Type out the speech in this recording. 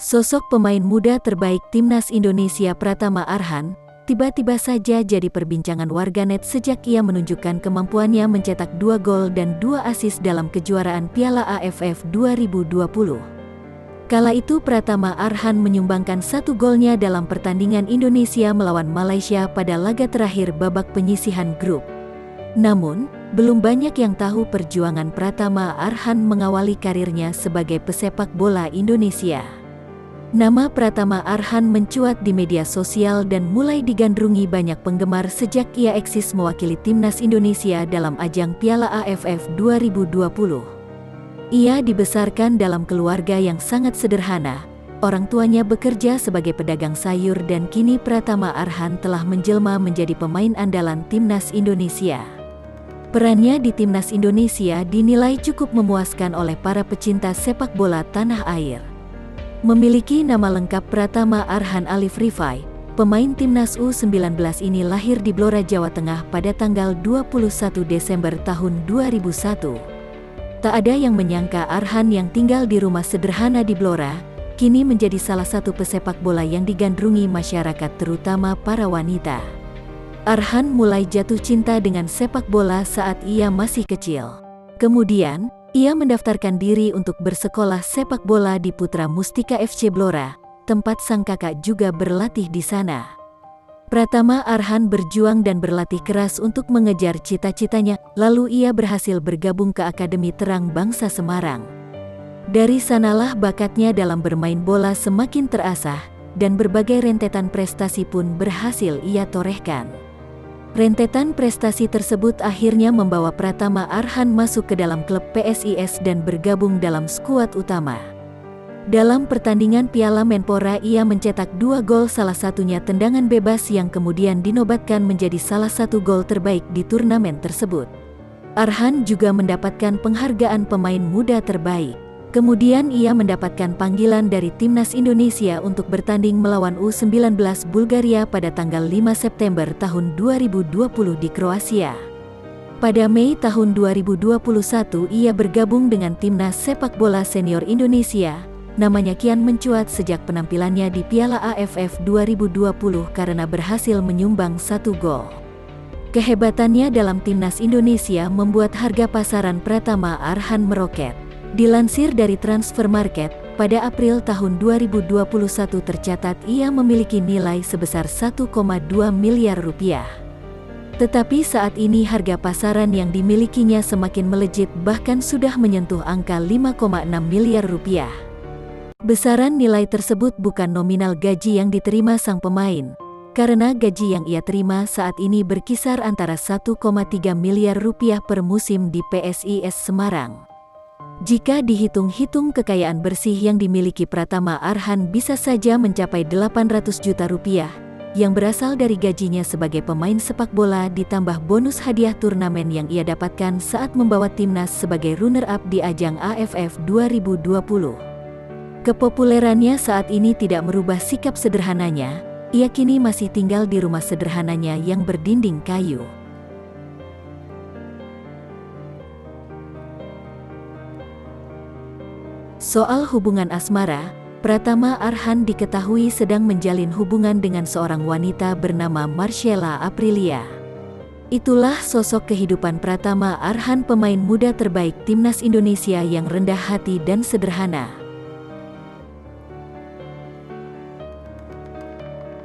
Sosok pemain muda terbaik Timnas Indonesia Pratama Arhan, tiba-tiba saja jadi perbincangan warganet sejak ia menunjukkan kemampuannya mencetak 2 gol dan 2 assist dalam kejuaraan Piala AFF 2020. Kala itu Pratama Arhan menyumbangkan 1 golnya dalam pertandingan Indonesia melawan Malaysia pada laga terakhir babak penyisihan grup. Namun, belum banyak yang tahu perjuangan Pratama Arhan mengawali karirnya sebagai pesepak bola Indonesia. Nama Pratama Arhan mencuat di media sosial dan mulai digandrungi banyak penggemar sejak ia eksis mewakili Timnas Indonesia dalam ajang Piala AFF 2020. Ia dibesarkan dalam keluarga yang sangat sederhana. Orang tuanya bekerja sebagai pedagang sayur dan kini Pratama Arhan telah menjelma menjadi pemain andalan Timnas Indonesia. Perannya di Timnas Indonesia dinilai cukup memuaskan oleh para pecinta sepak bola tanah air. Memiliki nama lengkap Pratama Arhan Alif Rifai, pemain Timnas U19 ini lahir di Blora, Jawa Tengah pada tanggal 21 Desember tahun 2001. Tak ada yang menyangka Arhan yang tinggal di rumah sederhana di Blora, kini menjadi salah satu pesepak bola yang digandrungi masyarakat terutama para wanita. Arhan mulai jatuh cinta dengan sepak bola saat ia masih kecil. Kemudian, ia mendaftarkan diri untuk bersekolah sepak bola di Putra Mustika FC Blora, tempat sang kakak juga berlatih di sana. Pratama Arhan berjuang dan berlatih keras untuk mengejar cita-citanya, lalu ia berhasil bergabung ke Akademi Terang Bangsa Semarang. Dari sanalah bakatnya dalam bermain bola semakin terasah, dan berbagai rentetan prestasi pun berhasil ia torehkan. Rentetan prestasi tersebut akhirnya membawa Pratama Arhan masuk ke dalam klub PSIS dan bergabung dalam skuad utama. Dalam pertandingan Piala Menpora ia mencetak 2 gol, salah satunya tendangan bebas yang kemudian dinobatkan menjadi salah satu gol terbaik di turnamen tersebut. Arhan juga mendapatkan penghargaan pemain muda terbaik. Kemudian ia mendapatkan panggilan dari Timnas Indonesia untuk bertanding melawan U19 Bulgaria pada tanggal 5 September tahun 2020 di Kroasia. Pada Mei tahun 2021 ia bergabung dengan Timnas Sepak Bola Senior Indonesia. Namanya kian mencuat sejak penampilannya di Piala AFF 2020 karena berhasil menyumbang 1 gol. Kehebatannya dalam Timnas Indonesia membuat harga pasaran Pratama Arhan meroket. Dilansir dari Transfermarkt, pada April tahun 2021 tercatat ia memiliki nilai sebesar 1,2 miliar rupiah. Tetapi saat ini harga pasaran yang dimilikinya semakin melejit, bahkan sudah menyentuh angka 5,6 miliar rupiah. Besaran nilai tersebut bukan nominal gaji yang diterima sang pemain, karena gaji yang ia terima saat ini berkisar antara 1,3 miliar rupiah per musim di PSIS Semarang. Jika dihitung-hitung kekayaan bersih yang dimiliki Pratama Arhan bisa saja mencapai 800 juta rupiah, yang berasal dari gajinya sebagai pemain sepak bola ditambah bonus hadiah turnamen yang ia dapatkan saat membawa timnas sebagai runner-up di ajang AFF 2020. Kepopulerannya saat ini tidak merubah sikap sederhananya, ia kini masih tinggal di rumah sederhananya yang berdinding kayu. Soal hubungan asmara, Pratama Arhan diketahui sedang menjalin hubungan dengan seorang wanita bernama Marcella Aprilia. Itulah sosok kehidupan Pratama Arhan, pemain muda terbaik Timnas Indonesia yang rendah hati dan sederhana.